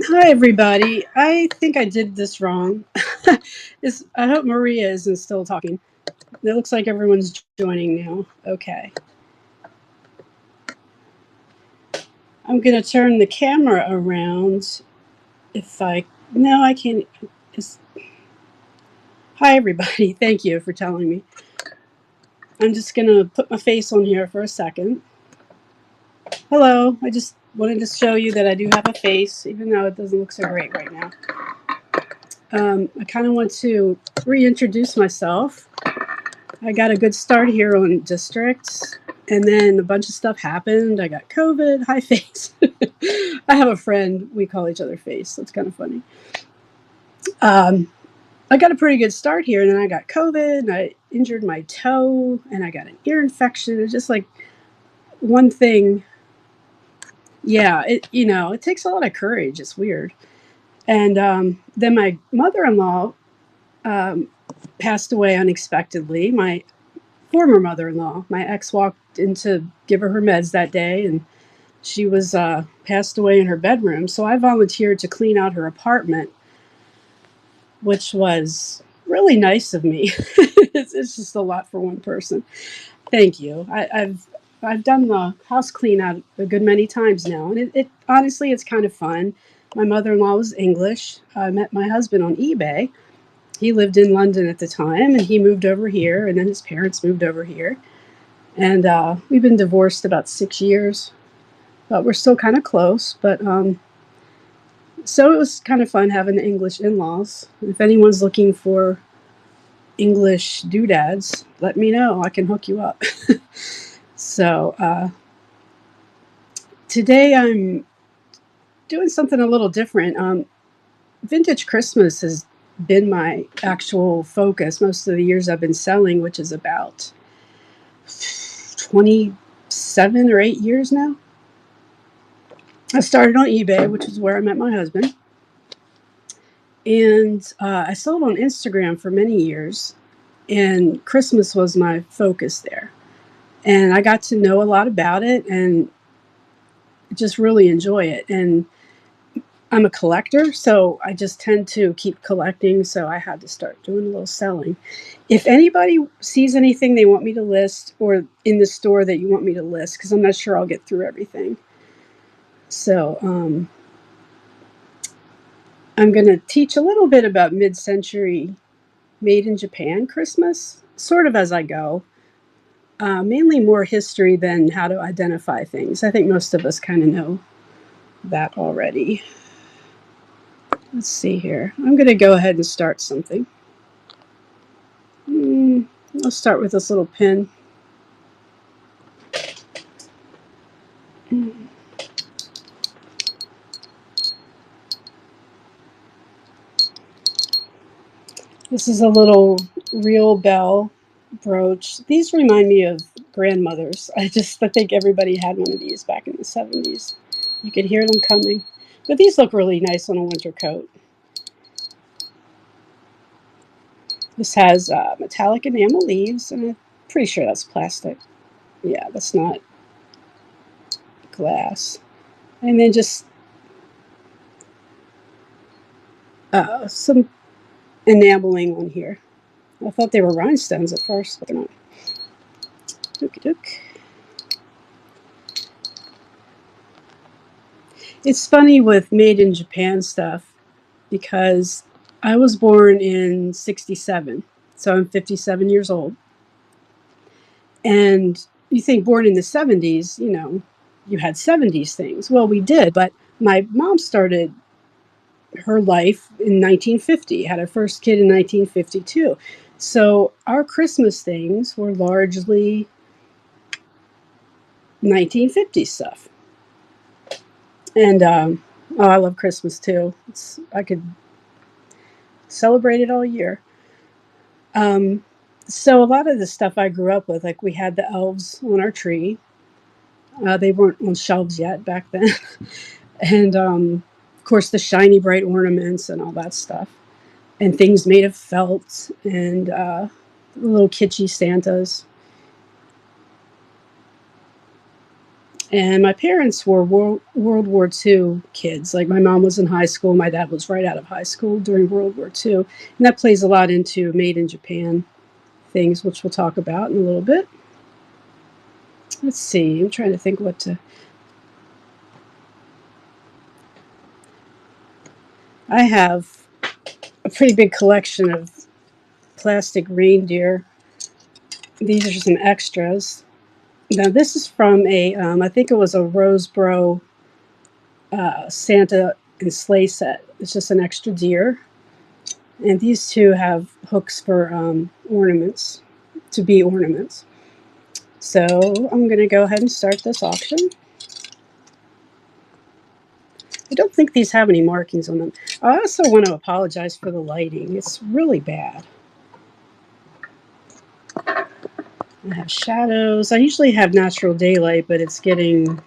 Hi, everybody. I think I did this wrong. I hope Maria isn't still talking. It looks like everyone's joining now. Okay. I'm going to turn the camera around if I. No, I can't. It's, hi, everybody. Thank you for telling me. I'm just going to put my face on here for a second. Hello. I just wanted to show you that I do have a face, even though it doesn't look so great right now. I kind of want to reintroduce myself. I got a good start here on districts, and then a bunch of stuff happened. I got COVID. Hi, Face. I have a friend. We call each other Face. That's kind of funny. I got a pretty good start here, and then I got COVID, and I injured my toe, and I got an ear infection. It's just like one thing. Yeah, it takes a lot of courage. It's weird. And then my mother-in-law um, passed away unexpectedly. My former mother-in-law. My ex walked in to give her meds that day, and she was passed away in her bedroom. So I volunteered to clean out her apartment, which was really nice of me. It's just a lot for one person. Thank you. I've done the house clean out a good many times now, and it honestly it's kind of fun. My mother-in-law was English. I met my husband on eBay. He lived in London at the time, and he moved over here, and then his parents moved over here. And we've been divorced about 6 years, but we're still kind of close. But so it was kind of fun having the English in-laws. If anyone's looking for English doodads, let me know. I can hook you up. So today I'm doing something a little different. Vintage Christmas has been my actual focus most of the years I've been selling, which is about 27 or 8 years now. I started on eBay, which is where I met my husband. And I sold on Instagram for many years. And Christmas was my focus there. And I got to know a lot about it and just really enjoy it. And I'm a collector, so I just tend to keep collecting. So I had to start doing a little selling. If anybody sees anything they want me to list or in the store that you want me to list, because I'm not sure I'll get through everything. So I'm going to teach a little bit about mid-century made in Japan Christmas, sort of as I go. Mainly more history than how to identify things. I think most of us kind of know that already. Let's see here. I'm going to go ahead and start something. I'll start with this little pin. This is a little real bell brooch. These remind me of grandmothers. I think everybody had one of these back in the 70s. You could hear them coming. But these look really nice on a winter coat. This has metallic enamel leaves, and I'm pretty sure that's plastic. Yeah, that's not glass. And then just some enameling on here. I thought they were rhinestones at first, but they're not. Okie doke. It's funny with made in Japan stuff because I was born in 67, so I'm 57 years old. And you think born in the 70s, you had 70s things. Well, we did, but my mom started her life in 1950, had her first kid in 1952. So our Christmas things were largely 1950s stuff. And I love Christmas too. I could celebrate it all year. So a lot of the stuff I grew up with, like we had the elves on our tree. They weren't on shelves yet back then. And of course the shiny bright ornaments and all that stuff. And things made of felt and little kitschy Santas. And my parents were World War II kids. Like my mom was in high school. My dad was right out of high school during World War II. And that plays a lot into made in Japan things, which we'll talk about in a little bit. Let's see. I'm trying to think what to... I have a pretty big collection of plastic reindeer. These are some extras. Now this is from a, I think it was a Roseboro Santa and sleigh set. It's just an extra deer. And these two have hooks for ornaments, to be ornaments. So I'm going to go ahead and start this auction. I don't think these have any markings on them. I also want to apologize for the lighting. It's really bad. I have shadows. I usually have natural daylight, but it's getting,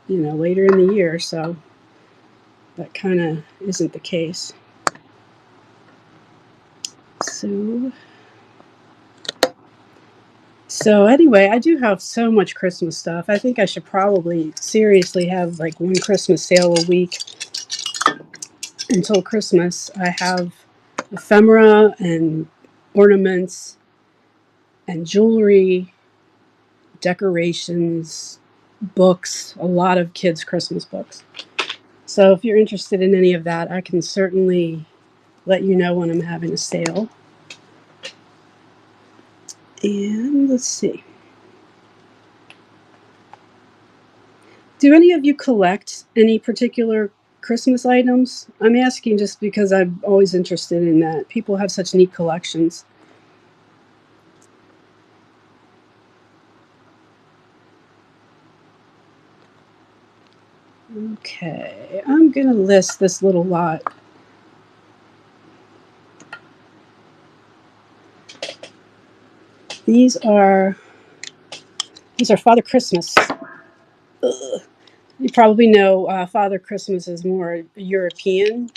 later in the year, so that kind of isn't the case. So anyway, I do have so much Christmas stuff. I think I should probably seriously have like one Christmas sale a week until Christmas. I have ephemera and ornaments and jewelry, decorations, books, a lot of kids' Christmas books. So if you're interested in any of that, I can certainly let you know when I'm having a sale. And let's see. Do any of you collect any particular Christmas items? I'm asking just because I'm always interested in that. People have such neat collections. Okay, I'm going to list this little lot. These are Father Christmas. Ugh. You probably know Father Christmas is more a European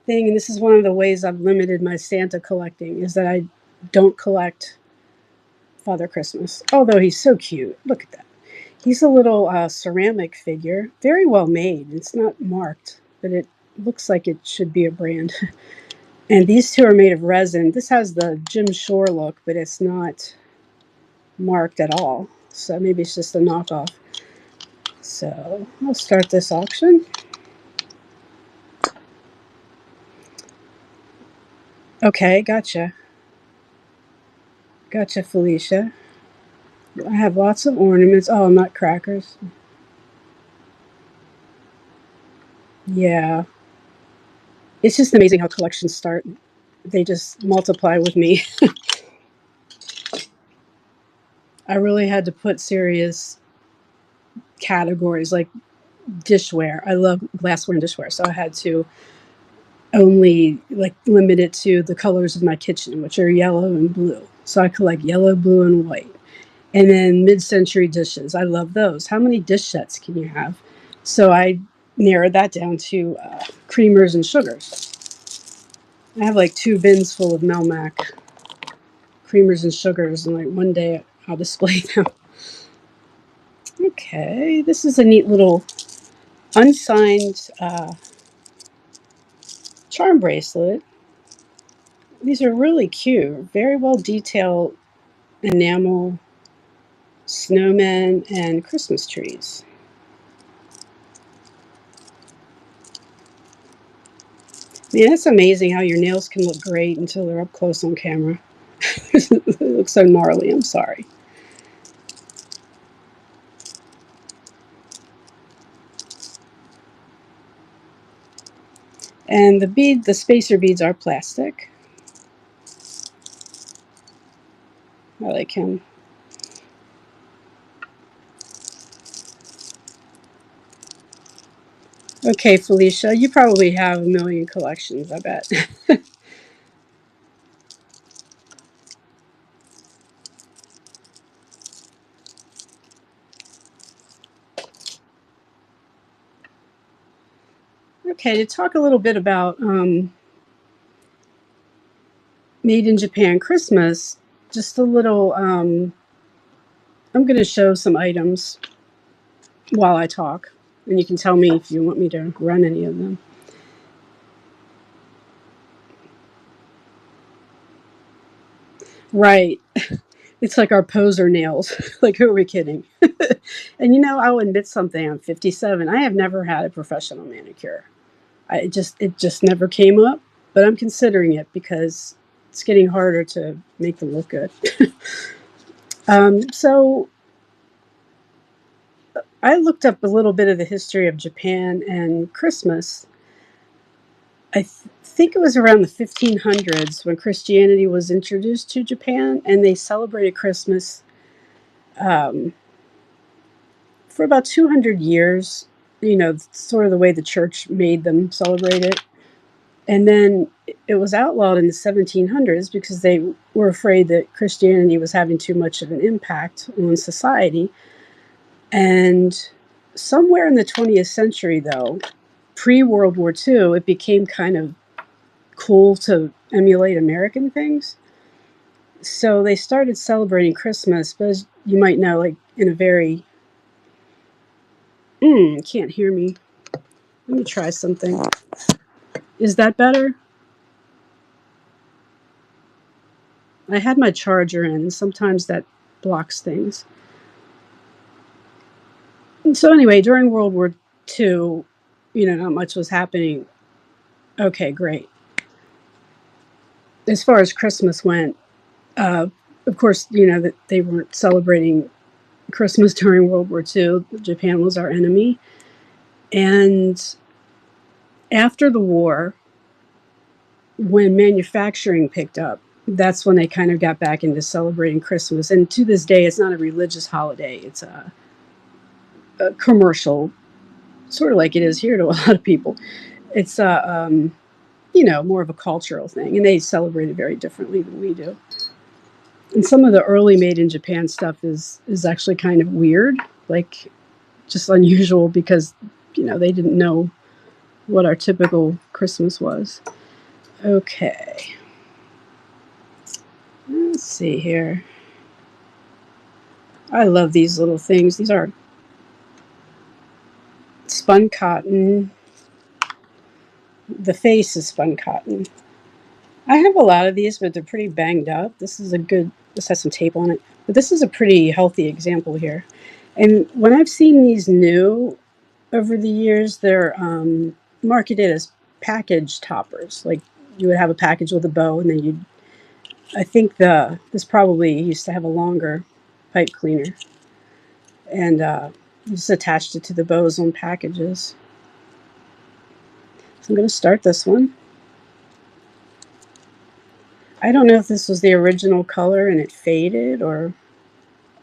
thing, and this is one of the ways I've limited my Santa collecting, is that I don't collect Father Christmas. Although he's so cute. Look at that. He's a little ceramic figure. Very well made. It's not marked, but it looks like it should be a brand. And these two are made of resin. This has the Jim Shore look, but it's not marked at all. So maybe it's just a knockoff. So I'll start this auction. Okay, gotcha. Gotcha, Felicia. I have lots of ornaments. Oh, nutcrackers. Yeah. It's just amazing how collections start. They just multiply with me. I really had to put serious categories like dishware. I love glassware and dishware, so I had to only limit it to the colors of my kitchen, which are yellow and blue. So I collect yellow, blue, and white. And then mid-century dishes. I love those. How many dish sets can you have? So I narrowed that down to creamers and sugars. I have like 2 bins full of Melmac creamers and sugars, and like one day I'll display them. Okay, this is a neat little unsigned charm bracelet. These are really cute, very well detailed enamel snowmen and Christmas trees. Man, it's amazing how your nails can look great until they're up close on camera. It looks so gnarly, I'm sorry. And the spacer beads are plastic. I like him. Okay, Felicia, you probably have a million collections, I bet. Okay, to talk a little bit about Made in Japan Christmas, just a little, I'm going to show some items. while I talk. And you can tell me if you want me to run any of them. Right. It's like our poser nails. Like, who are we kidding? And I'll admit something. I'm 57. I have never had a professional manicure. It just never came up, but I'm considering it because it's getting harder to make them look good. So I looked up a little bit of the history of Japan and Christmas. I think it was around the 1500s when Christianity was introduced to Japan, and they celebrated Christmas um, for about 200 years. Sort of the way the church made them celebrate it. And then it was outlawed in the 1700s because they were afraid that Christianity was having too much of an impact on society. And somewhere in the 20th century, though, pre-World War II, it became kind of cool to emulate American things. So they started celebrating Christmas, but as you might know, like in a very... can't hear me. Let me try something. Is that better? I had my charger in, and sometimes that blocks things. So anyway, during World War II, not much was happening. Okay, great. As far as Christmas went, of course, that they weren't celebrating Christmas during World War II. Japan was our enemy. And after the war, when manufacturing picked up, that's when they kind of got back into celebrating Christmas. And to this day, it's not a religious holiday. It's a commercial, sort of like it is here to a lot of people. It's more of a cultural thing, and they celebrate it very differently than we do. And some of the early made in Japan stuff is actually kind of weird, like just unusual because they didn't know what our typical Christmas was. Okay, let's see here. I love these little things. These are spun cotton. The face is spun cotton. I have a lot of these, but they're pretty banged up. This has some tape on it, but this is a pretty healthy example here. And when I've seen these new over the years, they're marketed as package toppers. Like you would have a package with a bow, and then I think this probably used to have a longer pipe cleaner, and you just attached it to the bows on packages. So I'm going to start this one. I don't know if this was the original color and it faded, or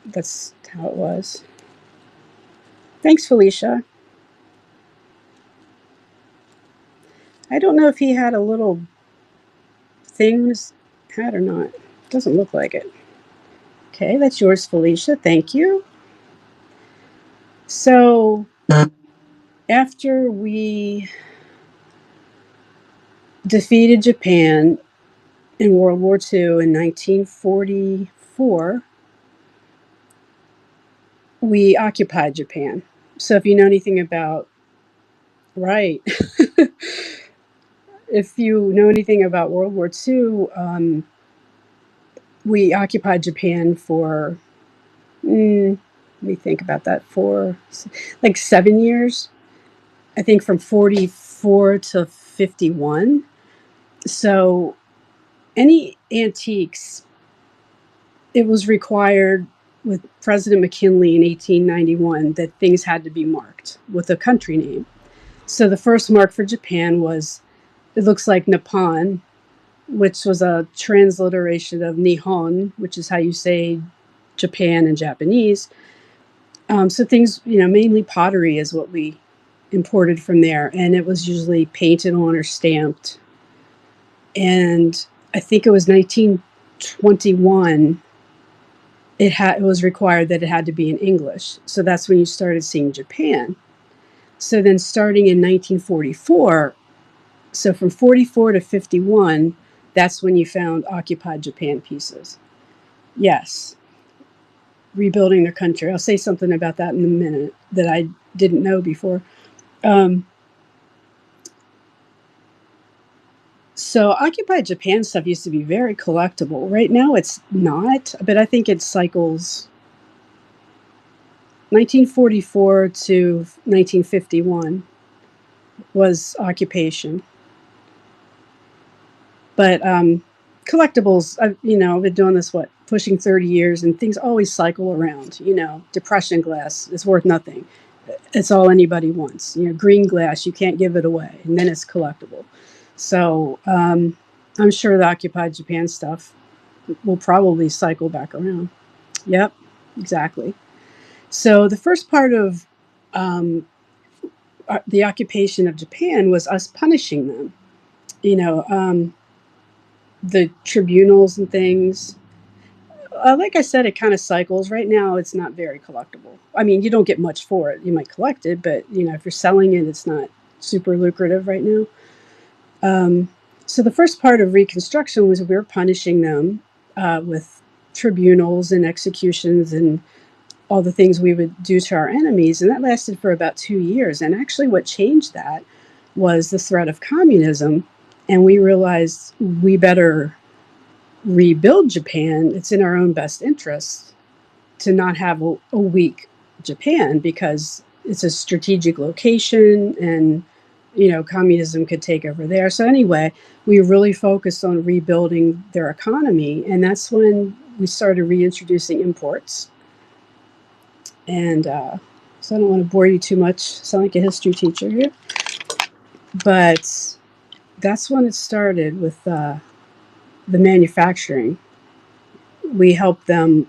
that's how it was. Thanks, Felicia. I don't know if he had a little thing on his hat or not. Doesn't look like it. Okay, that's yours, Felicia. Thank you. So after we defeated Japan in World War II in 1944, we occupied Japan. So if you know anything about... Right. If you know anything about World War II, we occupied Japan for, let me think about that, for like 7 years. I think from 44 to 51. So any antiques, it was required with President McKinley in 1891 that things had to be marked with a country name. So the first mark for Japan was, it looks like Nippon, which was a transliteration of Nihon, which is how you say Japan in Japanese. So things, mainly pottery is what we imported from there. And it was usually painted on or stamped. And I think it was 1921, it was required that it had to be in English. So that's when you started seeing Japan. So then starting in 1944, so from 44 to 51, that's when you found occupied Japan pieces. Yes. rebuilding their country. I'll say something about that in a minute that I didn't know before. So occupied Japan stuff used to be very collectible. Right now it's not, but I think it cycles 1944 to 1951 was occupation. But collectibles, I've been doing this, pushing 30 years, and things always cycle around. Depression glass is worth nothing. It's all anybody wants. Green glass, you can't give it away, and then it's collectible. So I'm sure the occupied Japan stuff will probably cycle back around. Yep, exactly. So the first part of the occupation of Japan was us punishing them. The tribunals and things. Like I said, it kind of cycles. Right now, it's not very collectible. I mean, you don't get much for it. You might collect it, but if you're selling it, it's not super lucrative right now. So the first part of Reconstruction was we were punishing them with tribunals and executions and all the things we would do to our enemies, and that lasted for about 2 years. And actually, what changed that was the threat of communism, and we realized we better rebuild Japan. It's in our own best interest to not have a weak Japan, because it's a strategic location, and communism could take over there. So anyway, we really focused on rebuilding their economy, and that's when we started reintroducing imports. And so I don't want to bore you too much, sound like a history teacher here, but that's when it started with the manufacturing. We helped them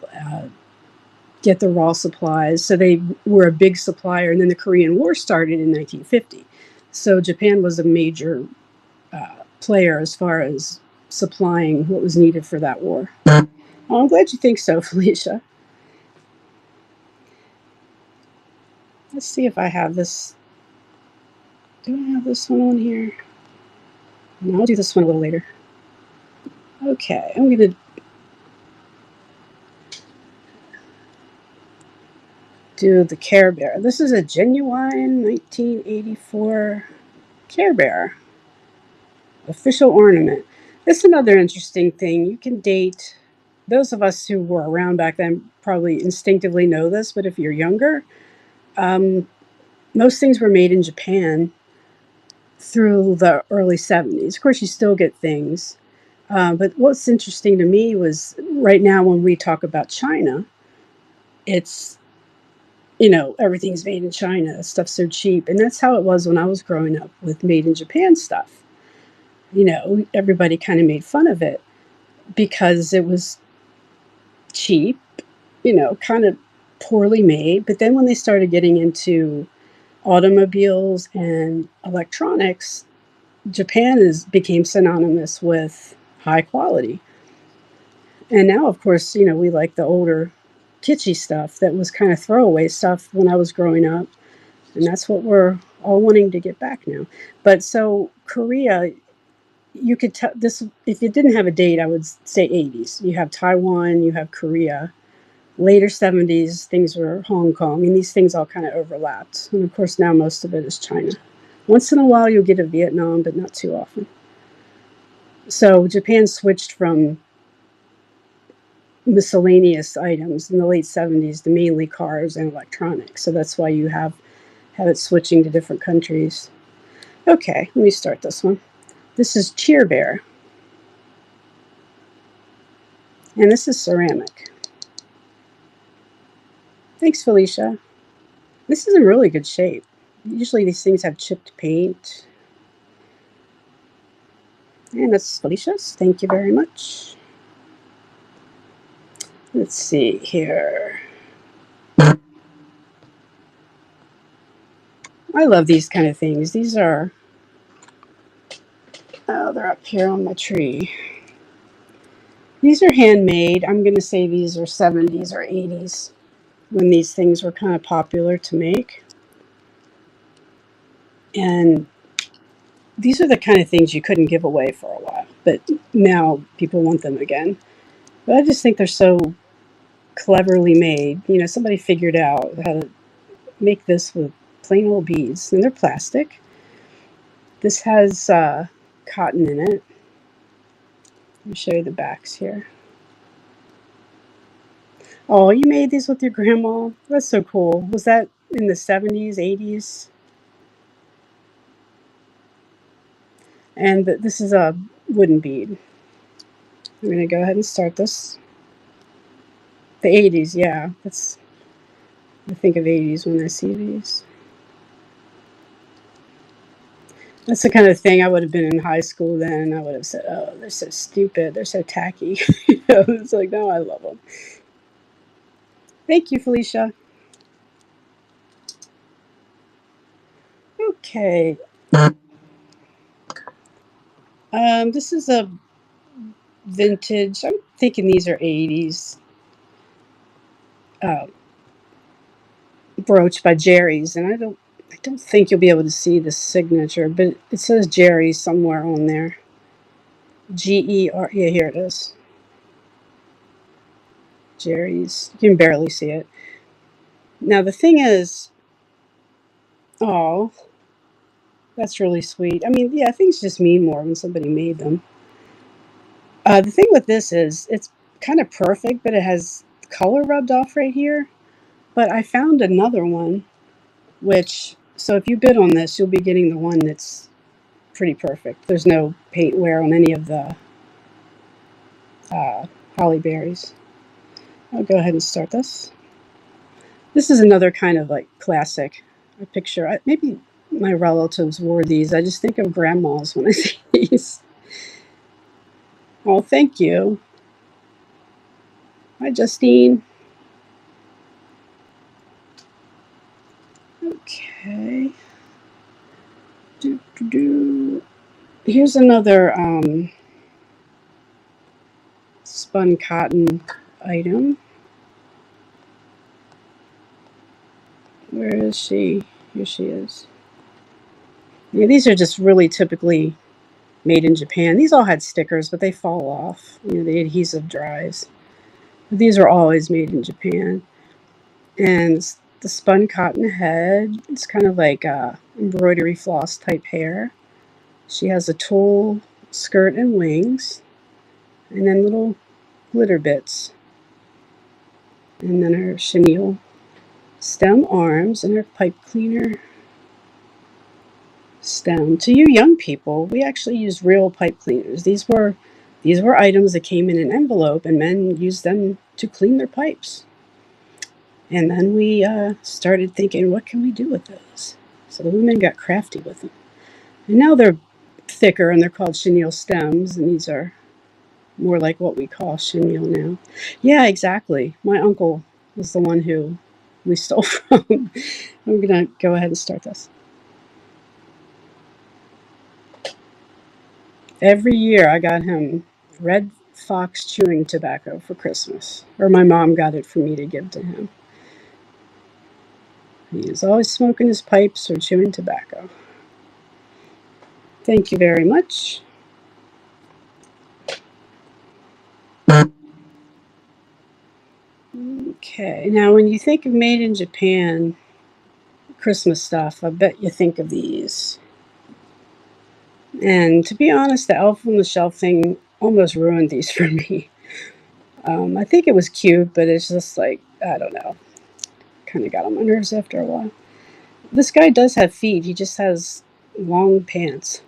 get the raw supplies. So they were a big supplier, and then the Korean War started in 1950. So Japan was a major player as far as supplying what was needed for that war. Oh, I'm glad you think so, Felicia. Let's see if I have this. Do I have this one on here? No, I'll do this one a little later. Okay, I'm going to do the Care Bear. This is a genuine 1984 Care Bear. Official ornament. This is another interesting thing. You can date, those of us who were around back then probably instinctively know this, but if you're younger, most things were made in Japan through the early 70s. Of course, you still get things. But what's interesting to me was right now when we talk about China, it's, everything's made in China. Stuff's so cheap. And that's how it was when I was growing up with made in Japan stuff. Everybody kind of made fun of it because it was cheap, kind of poorly made. But then when they started getting into automobiles and electronics, Japan became synonymous with high quality. And now, of course, we like the older kitschy stuff that was kind of throwaway stuff when I was growing up. And that's what we're all wanting to get back now. But so Korea, you could tell this, if it didn't have a date, I would say 80s. You have Taiwan, you have Korea. Later 70s, things were Hong Kong, and these things all kind of overlapped. And of course, now most of it is China. Once in a while, you'll get a Vietnam, but not too often. So Japan switched from miscellaneous items in the late 70s to mainly cars and electronics. So that's why you have it switching to different countries. Okay, let me start this one. This is Cheer Bear. And this is ceramic. Thanks, Felicia. This is in really good shape. Usually these things have chipped paint. And that's Felicia's. Thank you very much. Let's see here. I love these kind of things. These are, they're up here on my tree. These are handmade. I'm going to say these are 70s or 80s when these things were kind of popular to make. And these are the kind of things you couldn't give away for a while, but now people want them again. But I just think they're so cleverly made. You know, somebody figured out how to make this with plain old beads, and they're plastic. This has cotton in it. Let me show you the backs here. Oh, you made these with your grandma? That's so cool. Was that in the 70s, 80s? And this is a wooden bead. I'm going to go ahead and start this. The 80s, yeah. I think of 80s when I see these. That's the kind of thing I would have been in high school then. I would have said, oh, they're so stupid. They're so tacky. You know, it's like, no, I love them. Thank you, Felicia. Okay. This is a vintage. I'm thinking these are 80s. Brooch by Jerry's, and I don't think you'll be able to see the signature, but it says Jerry's somewhere on there. G-E-R. Yeah, here it is. Jerry's. You can barely see it. Now the thing is, oh, that's really sweet. I mean, yeah, things just mean more when somebody made them. The thing with this is it's kind of perfect, but it has color rubbed off right here. But I found another one, which, so if you bid on this, you'll be getting the one that's pretty perfect. There's no paint wear on any of the holly berries. I'll go ahead and start this. This is another kind of like classic. I picture, maybe my relatives wore these. I just think of grandmas when I see these. Oh, thank you. Hi, Justine. Okay. Here's another spun cotton item. Where is she? Here she is. Yeah, these are just really typically made in Japan. These all had stickers, but they fall off. You know, the adhesive dries. But these are always made in Japan. And the spun cotton head, it's kind of like embroidery floss type hair. She has a tulle skirt and wings, and then little glitter bits. And then her chenille stem arms and her pipe cleaner stem. To you young people, we actually used real pipe cleaners. These were items that came in an envelope, and men used them to clean their pipes. And then we started thinking, what can we do with those? So the women got crafty with them. And now they're thicker, and they're called chenille stems, and these are more like what we call chenille now. Yeah, exactly. My uncle was the one who we stole from. I'm going to go ahead and start this. Every year I got him Red Fox chewing tobacco for Christmas. Or my mom got it for me to give to him. He is always smoking his pipes or chewing tobacco. Thank you very much. Okay, now when you think of made in Japan Christmas stuff, I bet you think of these. And to be honest, the elf on the shelf thing almost ruined these for me. I think it was cute, but it's just like, I don't know, kind of got on my nerves after a while. This guy does have feet. He just has long pants.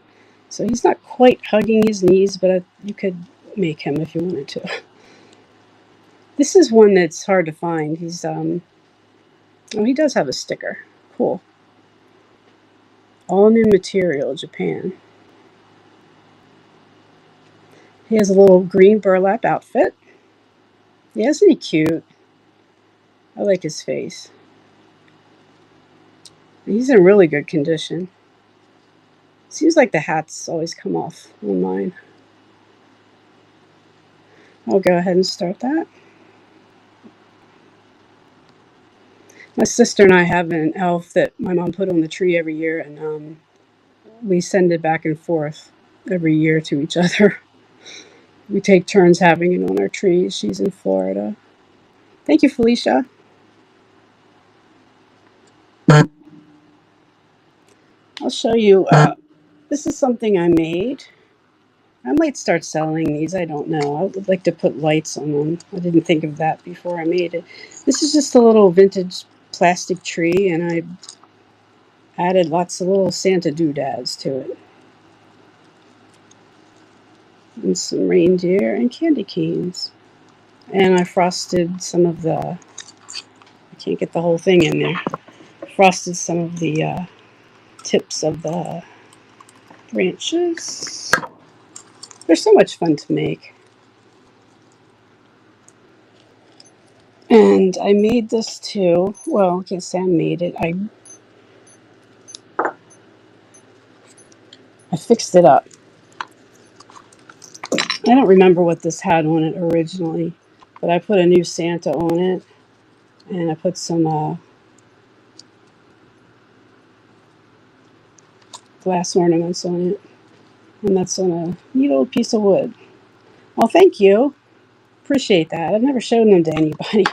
So he's not quite hugging his knees, but you could make him if you wanted to. This is one that's hard to find. He's, oh, he does have a sticker. Cool. All new material, Japan. He has a little green burlap outfit. Yeah, isn't he cute? I like his face. He's in really good condition. Seems like the hats always come off on mine. I'll go ahead and start that. My sister and I have an elf that my mom put on the tree every year, and we send it back and forth every year to each other. We take turns having it on our trees. She's in Florida. Thank you, Felicia. I'll show you. This is something I made. I might start selling these. I don't know. I would like to put lights on them. I didn't think of that before I made it. This is just a little vintage plastic tree, and I added lots of little Santa doodads to it. And some reindeer and candy canes. And I frosted some of the... I can't get the whole thing in there. Frosted some of the tips of the branches. They're so much fun to make. And I made this too. Well, I can't say I made it. I fixed it up. I don't remember what this had on it originally, but I put a new Santa on it, and I put some glass ornaments on it, and that's on a neat old piece of wood. Well, thank you. Appreciate that. I've never shown them to anybody,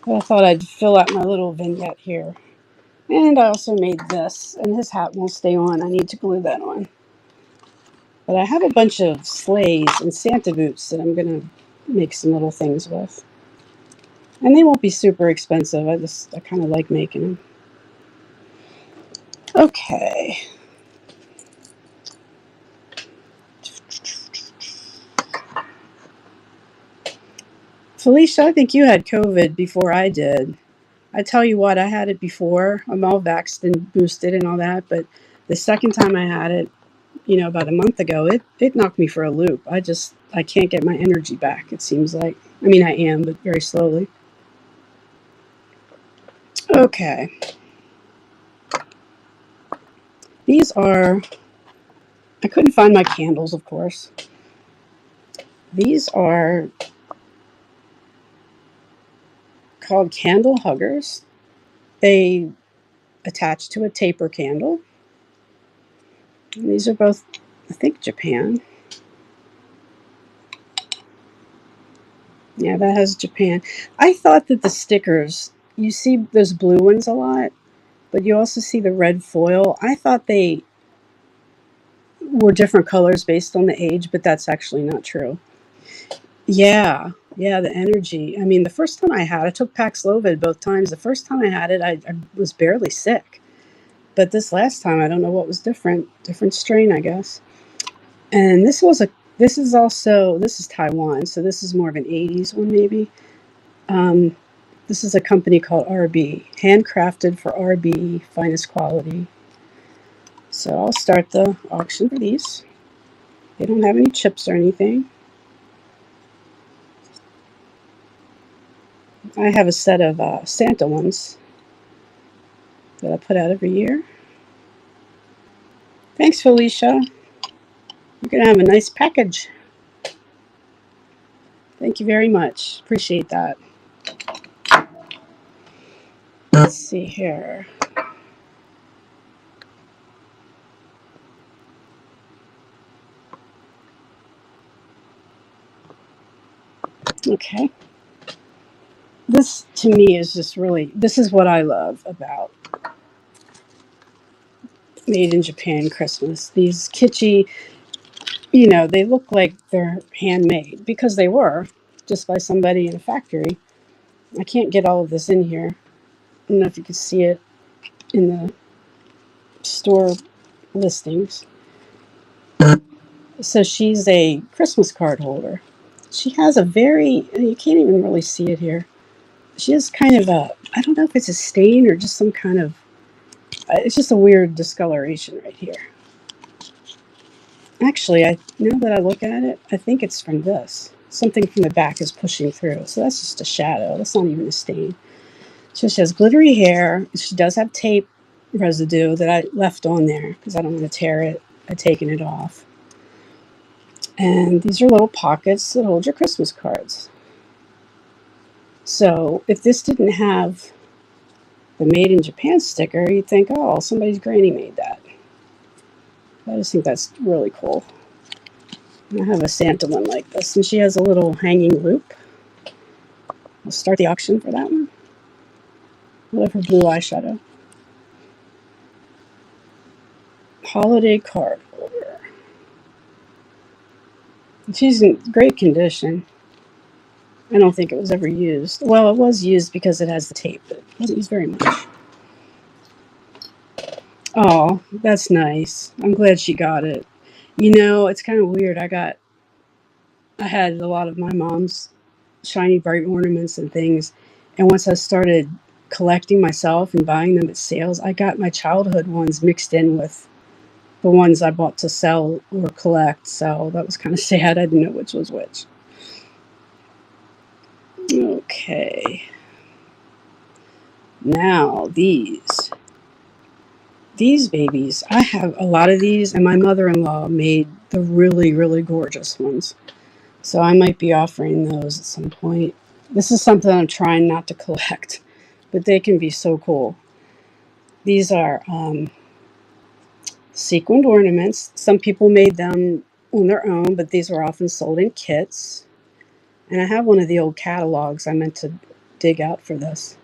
but I thought I'd fill out my little vignette here. And I also made this, and his hat won't stay on. I need to glue that on. But I have a bunch of sleighs and Santa boots that I'm going to make some little things with. And they won't be super expensive. I kind of like making them. Okay. Felicia, I think you had COVID before I did. I tell you what, I had it before. I'm all vaxxed and boosted and all that. But the second time I had it, about a month ago, it knocked me for a loop. I can't get my energy back, it seems like. I mean, I am, but very slowly. Okay. These are, I couldn't find my candles, of course. These are called candle huggers. They attach to a taper candle. And these are both, I think, Japan. Yeah, that has Japan. I thought that the stickers, you see those blue ones a lot, but you also see the red foil. I thought they were different colors based on the age, but that's actually not true. Yeah, the energy. I mean, the first time I had it, I took Paxlovid both times. The first time I had it, I was barely sick. But this last time, I don't know what was different. Different strain, I guess. And this is Taiwan, so this is more of an 80s one maybe. This is a company called RB, handcrafted for RB, finest quality. So I'll start the auction for these. They don't have any chips or anything. I have a set of Santa ones that I put out every year. Thanks, Felicia. You're going to have a nice package. Thank you very much. Appreciate that. Let's see here. Okay. This, to me, is just really, this is what I love about Made in Japan Christmas. These kitschy, they look like they're handmade because they were just by somebody in a factory. I can't get all of this in here. I don't know if you can see it in the store listings. So she's a Christmas card holder. She has you can't even really see it here. She has kind of I don't know if it's a stain or just some kind of, it's just a weird discoloration right here. Actually, now that I look at it, I think it's from this. Something from the back is pushing through. So that's just a shadow. That's not even a stain. So she has glittery hair. She does have tape residue that I left on there because I don't want to tear it. I've taken it off. And these are little pockets that hold your Christmas cards. So if this didn't have the Made in Japan sticker, you'd think, oh, somebody's granny made that. I just think that's really cool. And I have a Santa one like this, and she has a little hanging loop. I'll start the auction for that one. I love her blue eyeshadow. Holiday card holder. She's in great condition. I don't think it was ever used. Well, it was used because it has the tape, but it wasn't used very much. Oh, that's nice. I'm glad she got it. You know, it's kind of weird. I had a lot of my mom's shiny bright ornaments and things, and once I started collecting myself and buying them at sales, I got my childhood ones mixed in with the ones I bought to sell or collect, so that was kind of sad. I didn't know which was which. Okay. Now, these babies, I have a lot of these, and my mother-in-law made the really, really gorgeous ones. So I might be offering those at some point. This is something I'm trying not to collect, but they can be so cool. These are sequined ornaments. Some people made them on their own, but these were often sold in kits. And I have one of the old catalogs I meant to dig out for this.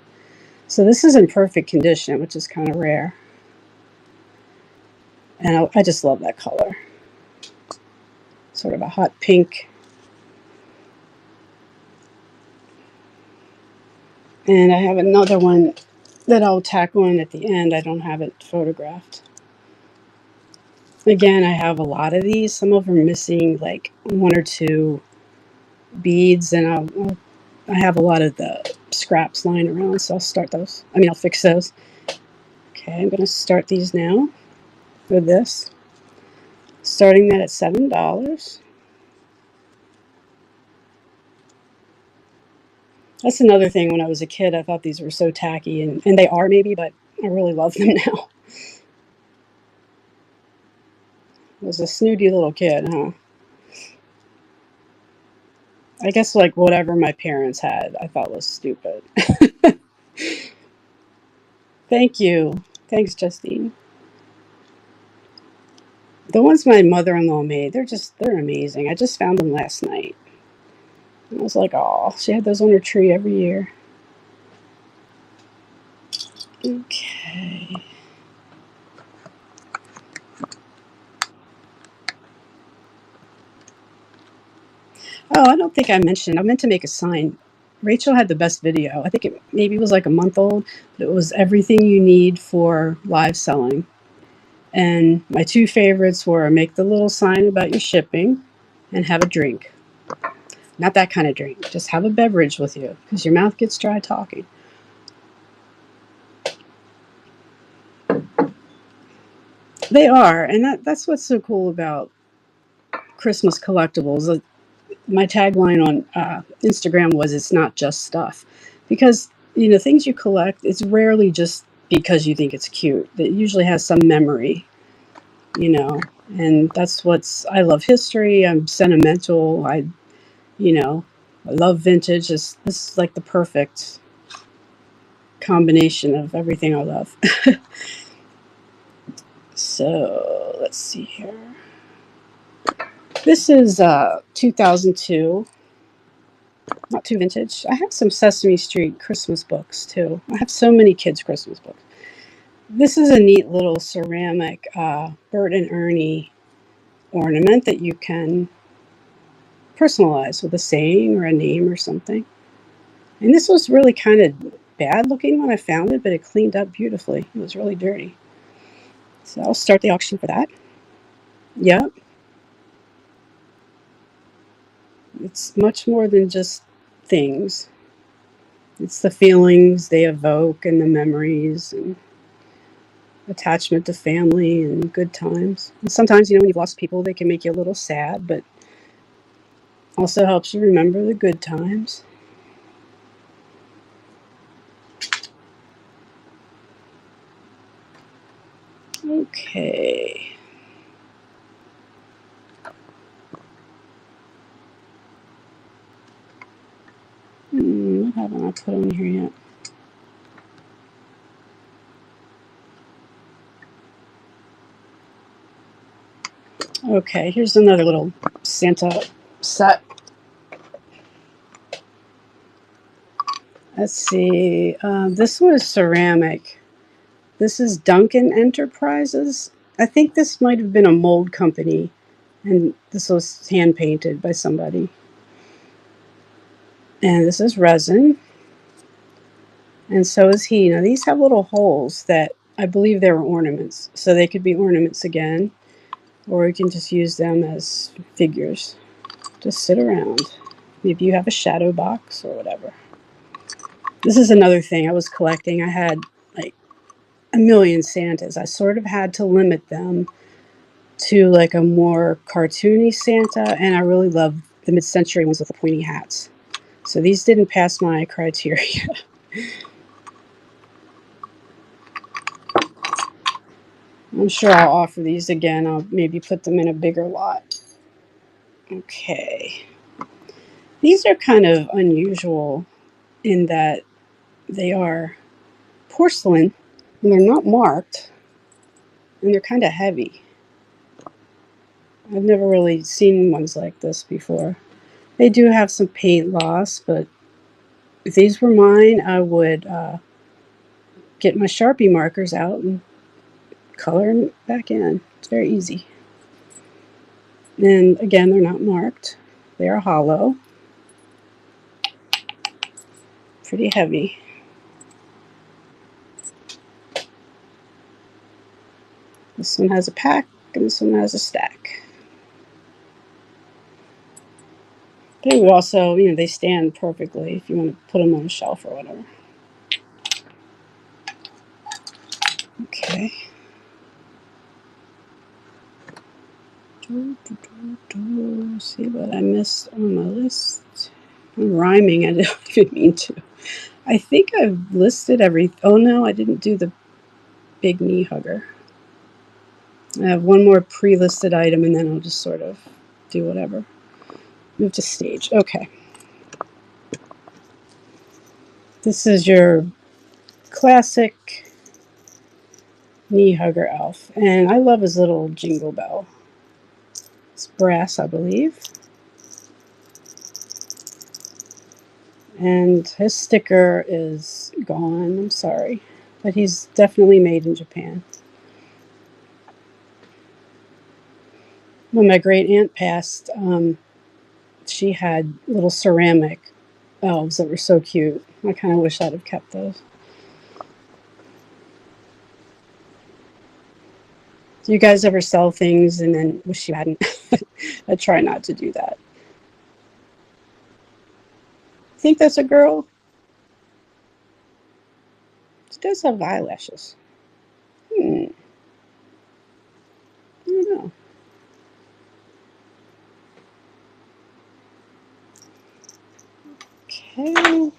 So this is in perfect condition, which is kind of rare. And I just love that color. Sort of a hot pink. And I have another one that I'll tack on at the end. I don't have it photographed. Again, I have a lot of these. Some of them are missing like one or two beads, and I have a lot of the scraps lying around, so I'll start those. I'll fix those. Okay, I'm going to start these now with this. Starting that at $7. That's another thing. When I was a kid, I thought these were so tacky, and they are maybe, but I really love them now. I was a snooty little kid, huh? I guess like whatever my parents had, I thought was stupid. Thank you. Thanks, Justine. The ones my mother-in-law made, they're amazing. I just found them last night. I was like, oh, she had those on her tree every year. Okay. Oh, I don't think I mentioned. I meant to make a sign. Rachel had the best video. I think it maybe was like a month old, but it was everything you need for live selling. And my two favorites were make the little sign about your shipping and have a drink. Not that kind of drink. Just have a beverage with you because your mouth gets dry talking. They are, and that's what's so cool about Christmas collectibles. My tagline on Instagram was "It's not just stuff," because things you collect. It's rarely just because you think it's cute. It usually has some memory, and that's I love history. I'm sentimental. I love vintage. This is like the perfect combination of everything I love. So let's see here. This is 2002. Not too vintage. I have some Sesame Street Christmas books too. I have so many kids' Christmas books. This is a neat little ceramic Burt and Ernie ornament that you can personalize with a saying or a name or something. And this was really kind of bad looking when I found it, but it cleaned up beautifully. It was really dirty. So I'll start the auction for that. Yep. It's much more than just things. It's the feelings they evoke and the memories and attachment to family and good times. And sometimes, when you've lost people, they can make you a little sad, but also helps you remember the good times. Okay. What haven't I put on here yet? Okay, here's another little Santa set. Let's see. This was ceramic. This is Duncan Enterprises. I think this might have been a mold company, and this was hand painted by somebody. And this is resin, and so is he. Now these have little holes that I believe they were ornaments, so they could be ornaments again, or you can just use them as figures. Just sit around. Maybe you have a shadow box or whatever. This is another thing I was collecting. I had like a million Santas. I sort of had to limit them to like a more cartoony Santa, and I really love the mid-century ones with the pointy hats. So these didn't pass my criteria. I'm sure I'll offer these again. I'll maybe put them in a bigger lot. Okay. These are kind of unusual in that they are porcelain and they're not marked and they're kind of heavy. I've never really seen ones like this before. They do have some paint loss, but if these were mine, I would get my Sharpie markers out and color them back in. It's very easy. And again, they're not marked. They are hollow. Pretty heavy. This one has a pack, and this one has a stack. They would also, they stand perfectly if you want to put them on a shelf or whatever. Okay. See what I missed on my list. I'm rhyming. I didn't even mean to. I think I've listed everything. Oh no, I didn't do the big knee hugger. I have one more pre-listed item, and then I'll just sort of do whatever. Move to stage. Okay. This is your classic knee hugger elf, and I love his little jingle bell. It's brass, I believe. And his sticker is gone. I'm sorry. But he's definitely made in Japan. When my great aunt passed, she had little ceramic elves that were so cute. I kind of wish I'd have kept those. Do you guys ever sell things and then wish you hadn't? I try not to do that. Think that's a girl? She does have eyelashes. I don't know. Okay.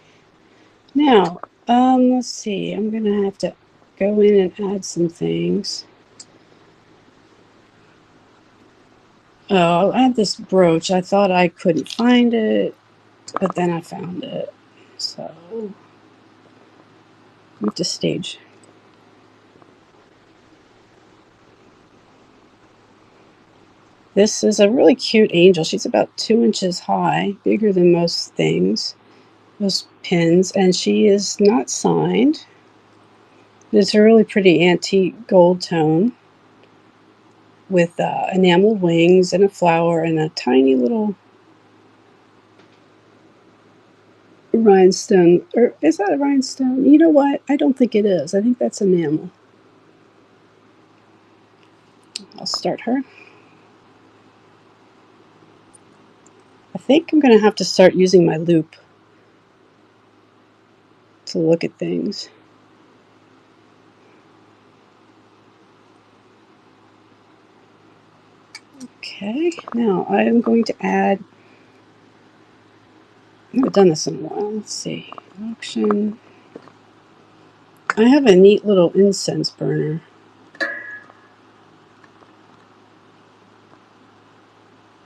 Now, let's see. I'm going to have to go in and add some things. Oh, I'll add this brooch. I thought I couldn't find it, but then I found it. So, move to stage. This is a really cute angel. She's about 2 inches high, bigger than most things, most pins, and she is not signed. It's a really pretty antique gold tone with enameled wings and a flower and a tiny little rhinestone. Or is that a rhinestone? You know what? I don't think it is. I think that's enamel. I'll start her. I think I'm going to have to start using my loop to look at things. Okay, now I am going to add, I've never done this in a while. Let's see, auction. I have a neat little incense burner.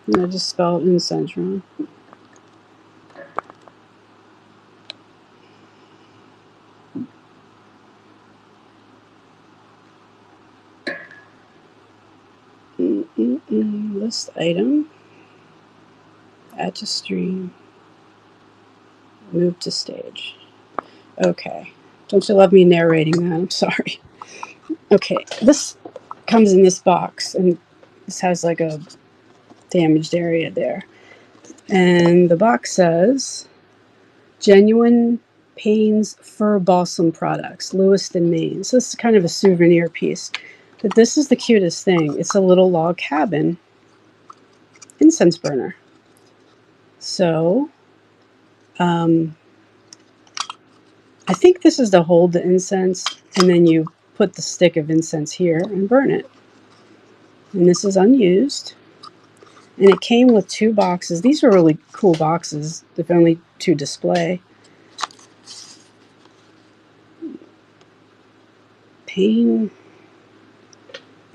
And I just spelled incense wrong. List item. Add to stream. Move to stage. Okay. Don't you love me narrating that? I'm sorry. Okay, this comes in this box, and this has like a damaged area there. And the box says, Genuine Payne's Fur Balsam Products, Lewiston, Maine. So this is kind of a souvenir piece. But this is the cutest thing. It's a little log cabin incense burner. So, I think this is to hold the incense, and then you put the stick of incense here and burn it. And this is unused. And it came with 2 boxes. These are really cool boxes, if only to display. Payne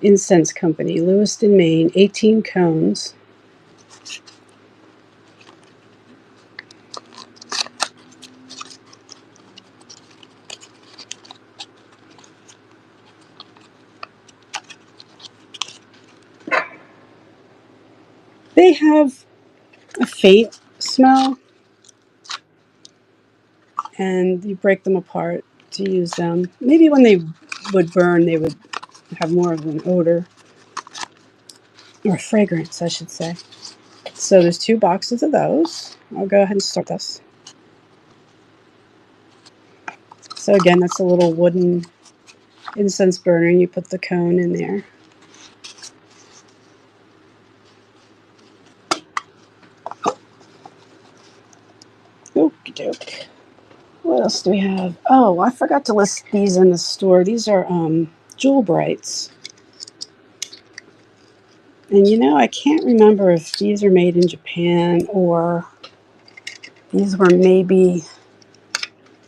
Incense Company, Lewiston, Maine, 18 cones. They have a faint smell, and you break them apart to use them. Maybe when they would burn, they would have more of an odor, or fragrance, I should say. So there's 2 boxes of those. I'll go ahead and start this. So again, that's a little wooden incense burner, and you put the cone in there. Okie doke. What else do we have? Oh, I forgot to list these in the store. These are Jewel Brights. And you know, I can't remember if these are made in Japan or these were maybe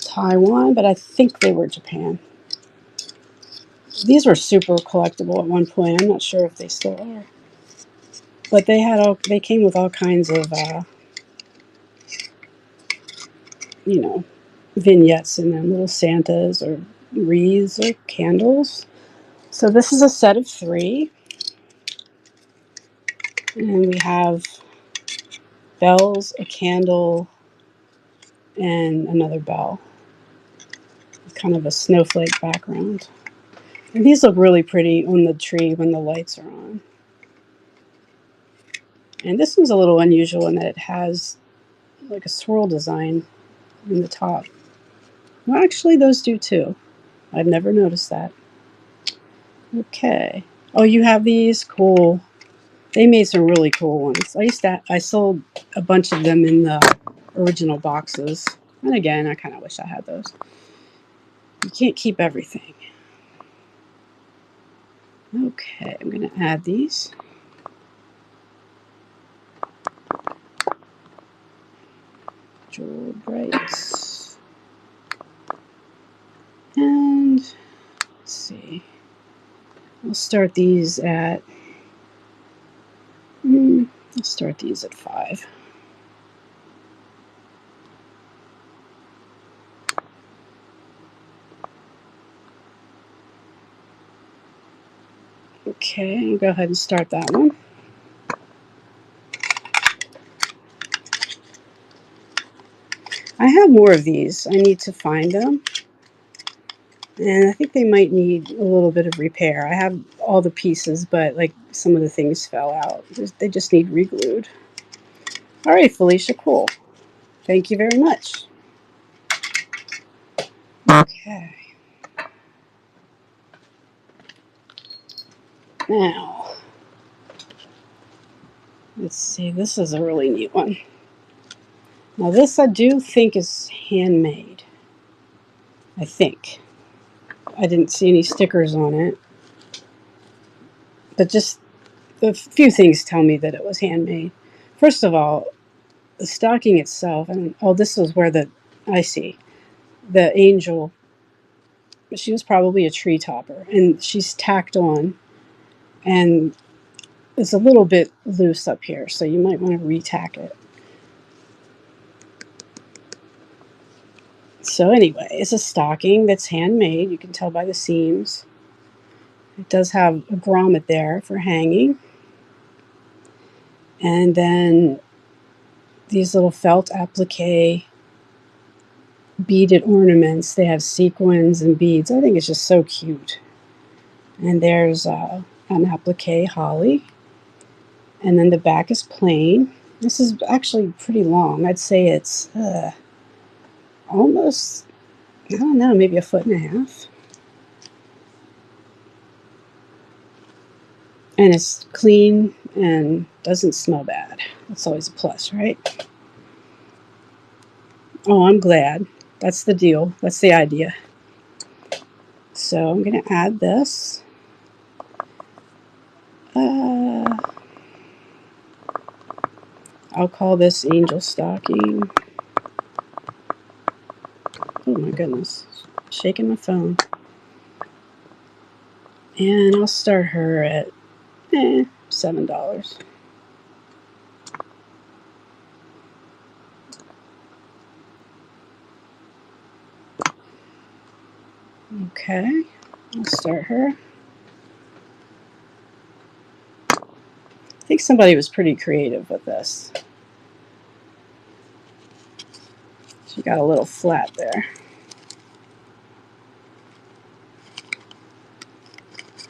Taiwan, but I think they were Japan. These were super collectible at one point. I'm not sure if they still are. But they came with all kinds of you know, vignettes in them, little Santas or wreaths or candles. So this is a set of 3. And we have bells, a candle, and another bell. With kind of a snowflake background. And these look really pretty on the tree when the lights are on. And this one's a little unusual in that it has like a swirl design in the top. Well, actually, those do too. I've never noticed that. Okay. Oh, you have these? Cool. They made some really cool ones. I sold a bunch of them in the original boxes. And again, I kind of wish I had those. You can't keep everything. Okay, I'm going to add these. Jewel Brights. And let's see. I'll start these at 5. Okay, I'll go ahead and start that one. I have more of these. I need to find them. And I think they might need a little bit of repair. I have all the pieces, but like some of the things fell out. They just need re-glued. All right, Felicia, cool. Thank you very much. Okay. Now, let's see. This is a really neat one. Now, this I do think is handmade. I think. I didn't see any stickers on it. But just a few things tell me that it was handmade. First of all, the stocking itself, and this is where I see the angel. She was probably a tree topper, and she's tacked on, and it's a little bit loose up here, so you might want to retack it. So anyway, it's a stocking that's handmade. You can tell by the seams. It does have a grommet there for hanging. And then these little felt applique beaded ornaments. They have sequins and beads. I think it's just so cute. And there's an applique holly. And then the back is plain. This is actually pretty long. I'd say it's almost, I don't know, maybe 1.5 feet. And it's clean and doesn't smell bad. That's always a plus, right? Oh, I'm glad. That's the deal. That's the idea. So I'm going to add this. I'll call this Angel Stocking. Oh my goodness. Shaking my phone. And I'll start her at $7. Okay. I'll start her. I think somebody was pretty creative with this. She got a little flat there.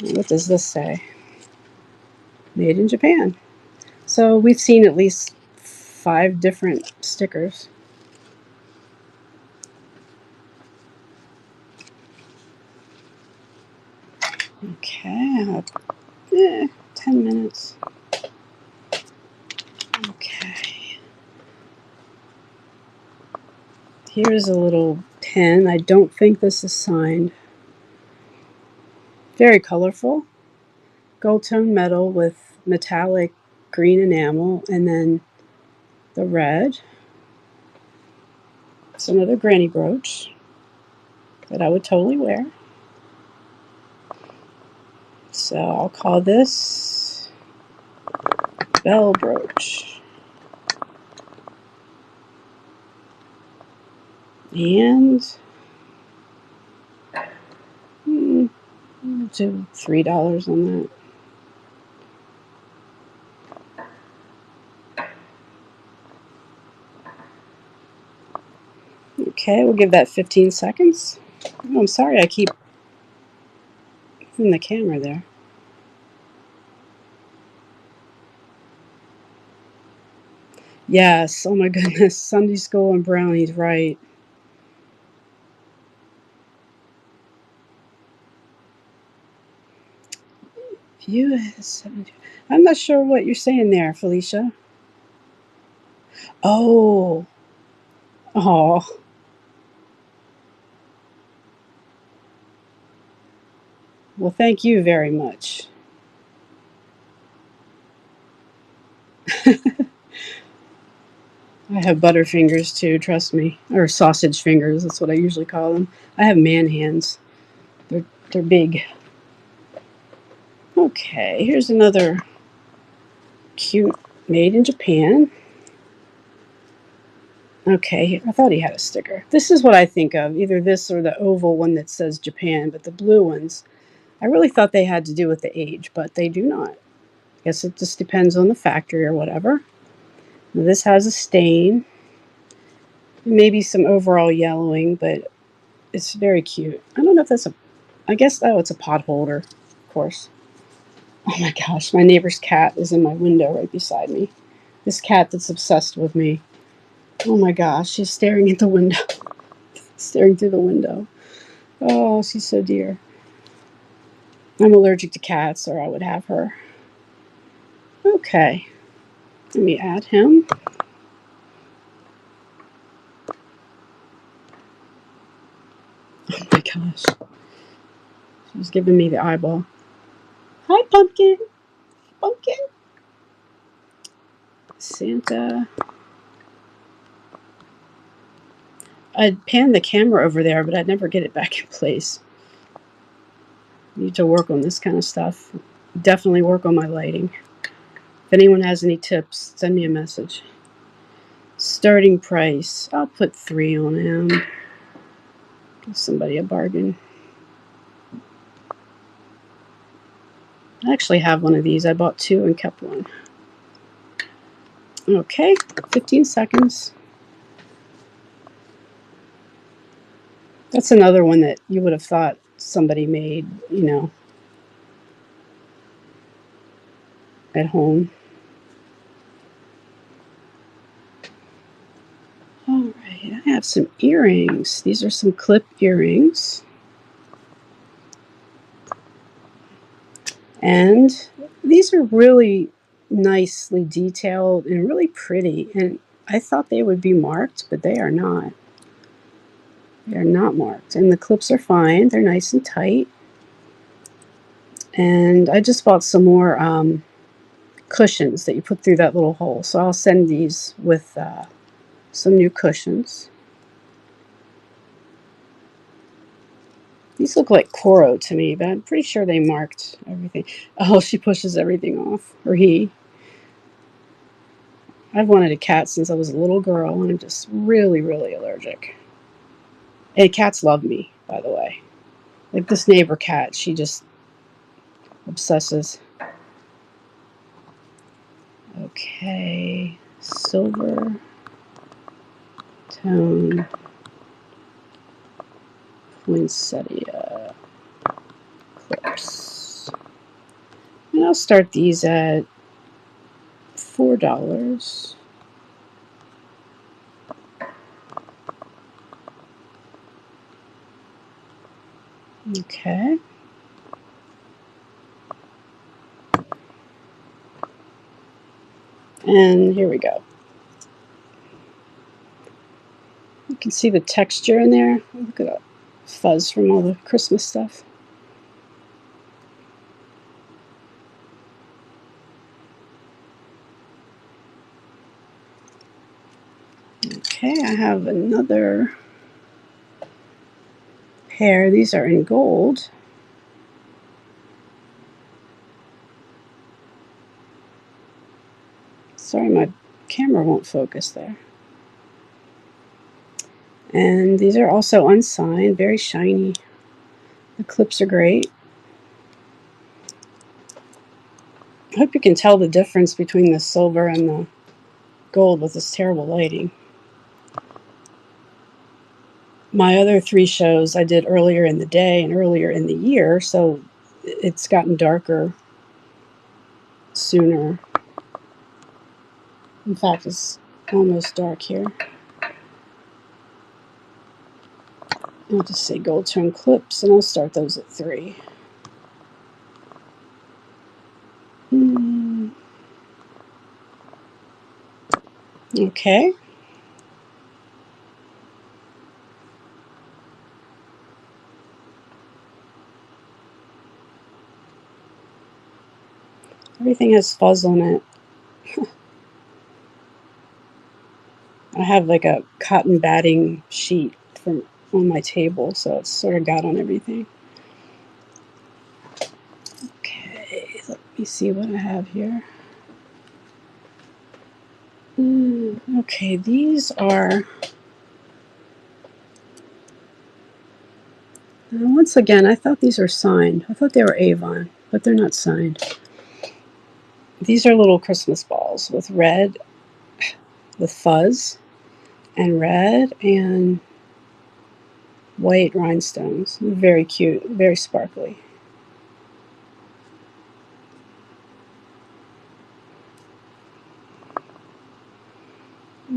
What does this say? Made in Japan. So we've seen at least 5 different stickers. Okay, 10 minutes. Okay. Here's a little pen. I don't think this is signed. Very colorful. Gold tone metal with metallic green enamel, and then the red. It's another granny brooch that I would totally wear. So I'll call this Bell Brooch. And I'll do $3 on that. Okay, we'll give that 15 seconds. Oh, I'm sorry, I keep in the camera there. Yes, oh my goodness, Sunday school and brownies, right. I'm not sure what you're saying there, Felicia. Oh. Oh. Well, thank you very much. I have butterfingers too, trust me. Or sausage fingers, that's what I usually call them. I have man hands. They're big. Okay, here's another cute made in Japan. Okay, I thought he had a sticker. This is what I think of, either this or the oval one that says Japan, but the blue ones, I really thought they had to do with the age, but they do not. I guess it just depends on the factory or whatever. Now, this has a stain, maybe some overall yellowing, but it's very cute. I don't know if that's I guess, oh, it's a pot holder, of course. Oh my gosh, my neighbor's cat is in my window right beside me. This cat that's obsessed with me. Oh my gosh, she's staring at the window. Staring through the window. Oh, she's so dear. I'm allergic to cats, or I would have her. Okay, let me add him. Oh my gosh. She's giving me the eyeball. Hi, Pumpkin. Pumpkin. Santa. I'd pan the camera over there, but I'd never get it back in place. Need to work on this kind of stuff. Definitely work on my lighting. If anyone has any tips, send me a message. Starting price. I'll put 3 on him. Give somebody a bargain. I actually have one of these. I bought 2 and kept 1. Okay, 15 seconds. That's another one that you would have thought somebody made, you know, at home. All right, I have some earrings. These are some clip earrings. And these are really nicely detailed and really pretty. And I thought they would be marked, but they are not. They are not marked. And the clips are fine. They're nice and tight. And I just bought some more cushions that you put through that little hole. So I'll send these with some new cushions. These look like Coro to me, but I'm pretty sure they marked everything. Oh, she pushes everything off. Or he. I've wanted a cat since I was a little girl, and I'm just really, really allergic. And cats love me, by the way. Like this neighbor cat, she just obsesses. Okay, silver tone poinsettia clips. And I'll start these at $4. Okay. And here we go. You can see the texture in there. Look at that fuzz from all the Christmas stuff. Okay, I have another pair. These are in gold. Sorry, my camera won't focus there. And these are also unsigned, very shiny. The clips are great. I hope you can tell the difference between the silver and the gold with this terrible lighting. My other 3 shows I did earlier in the day and earlier in the year, so it's gotten darker sooner. In fact, it's almost dark here. I'll just say gold tone clips, and I'll start those at 3. Okay. Everything has fuzz on it. I have like a cotton batting sheet from on my table, so it's sort of got on everything. Okay, let me see what I have here. Okay, these are... once again, I thought these were signed. I thought they were Avon, but they're not signed. These are little Christmas balls with red, with fuzz, and red and white rhinestones. Very cute, very sparkly.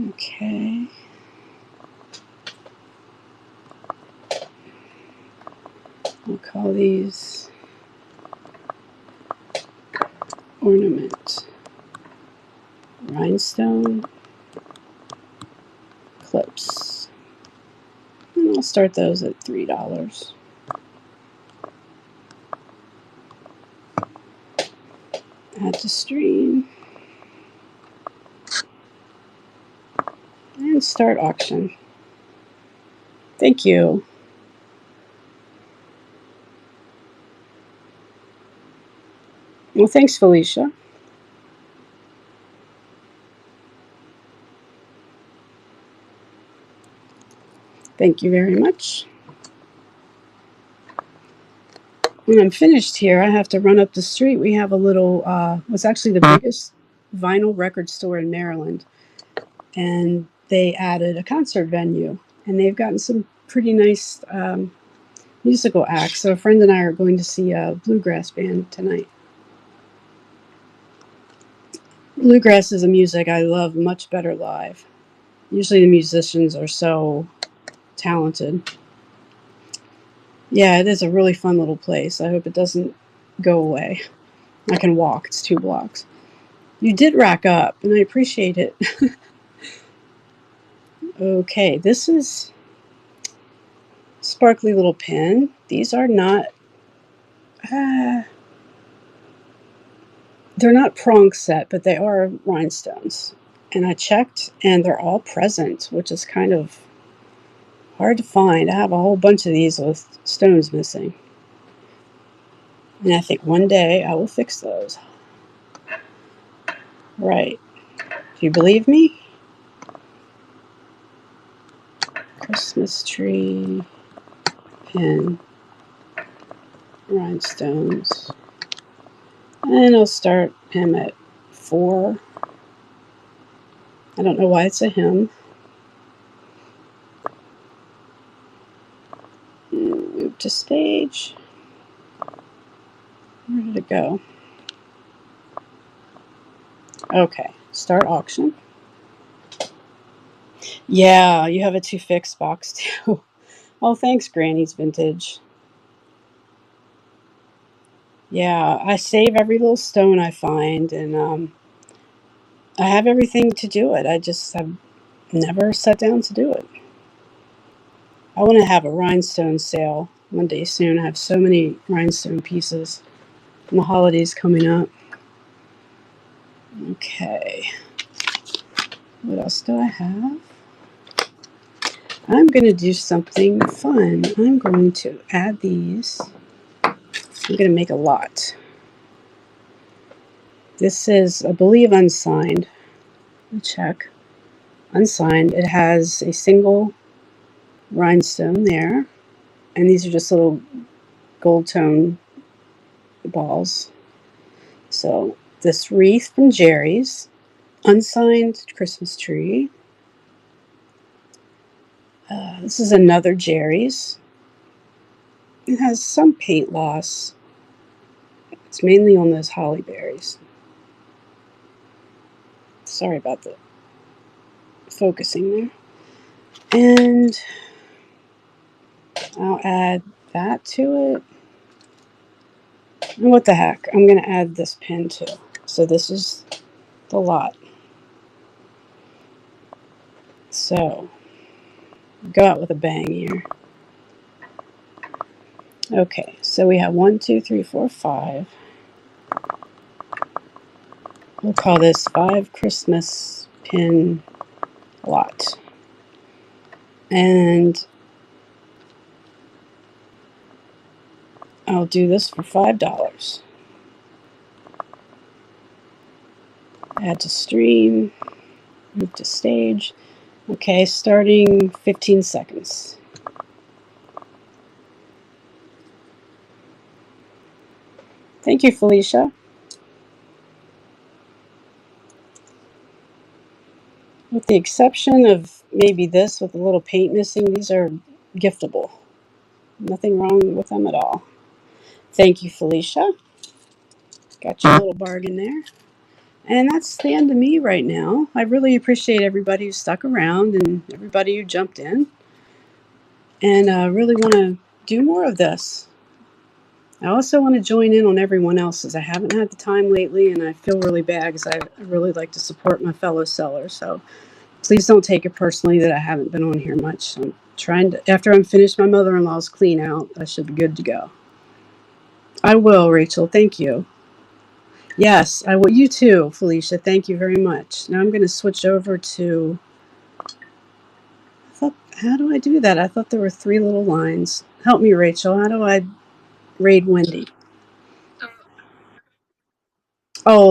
Okay. We'll call these Ornament Rhinestone clips. And I'll start those at $3. Add to stream. And start auction. Thank you. Well, thanks, Felicia. Thank you very much. When I'm finished here, I have to run up the street. We have a little, what's actually the biggest vinyl record store in Maryland. And they added a concert venue. And they've gotten some pretty nice musical act. So a friend and I are going to see a bluegrass band tonight. Bluegrass is a music I love much better live. Usually the musicians are so talented. Yeah, it is a really fun little place. I hope it doesn't go away. I can walk. It's 2 blocks. You did rack up, and I appreciate it. Okay, this is sparkly little pin. These are not... they're not prong set, but they are rhinestones. And I checked, and they're all present, which is kind of hard to find. I have a whole bunch of these with stones missing. And I think one day I will fix those. Right. Do you believe me? Christmas tree and rhinestones. And I'll start him at 4. I don't know why it's a him. Move to stage. Where did it go? Okay, start auction. Yeah, you have a 2 fix box too. Oh, thanks, Granny's Vintage. Yeah, I save every little stone I find, and I have everything to do it. I just have never sat down to do it. I want to have a rhinestone sale one day soon. I have so many rhinestone pieces, and the holidays coming up. Okay. What else do I have? I'm going to do something fun. I'm going to add these. I'm going to make a lot. This is, I believe, unsigned. Let me check. Unsigned. It has a single rhinestone there. And these are just little gold tone balls. So this wreath from Jerry's. Unsigned Christmas tree. This is another Jerry's. It has some paint loss. It's mainly on those holly berries. Sorry about the focusing there. And I'll add that to it. And what the heck? I'm going to add this pin too. So this is the lot. So go out with a bang here. Okay, so we have 1, 2, 3, 4, 5. We'll call this 5 Christmas pin lot. And I'll do this for $5. Add to stream. Move to stage. Okay, starting 15 seconds. Thank you, Felicia. With the exception of maybe this with a little paint missing, these are giftable. Nothing wrong with them at all. Thank you, Felicia. Got your little bargain there. And that's the end of me right now. I really appreciate everybody who stuck around and everybody who jumped in. And I really want to do more of this. I also want to join in on everyone else's. I haven't had the time lately, and I feel really bad because I really like to support my fellow sellers. So please don't take it personally that I haven't been on here much. I'm trying to, after I'm finished my mother-in-law's clean out, I should be good to go. I will, Rachel. Thank you. Yes, I will. You too, Felicia. Thank you very much. Now I'm going to switch over to... how do I do that? I thought there were 3 little lines. Help me, Rachel. How do I raid Wendy? Oh.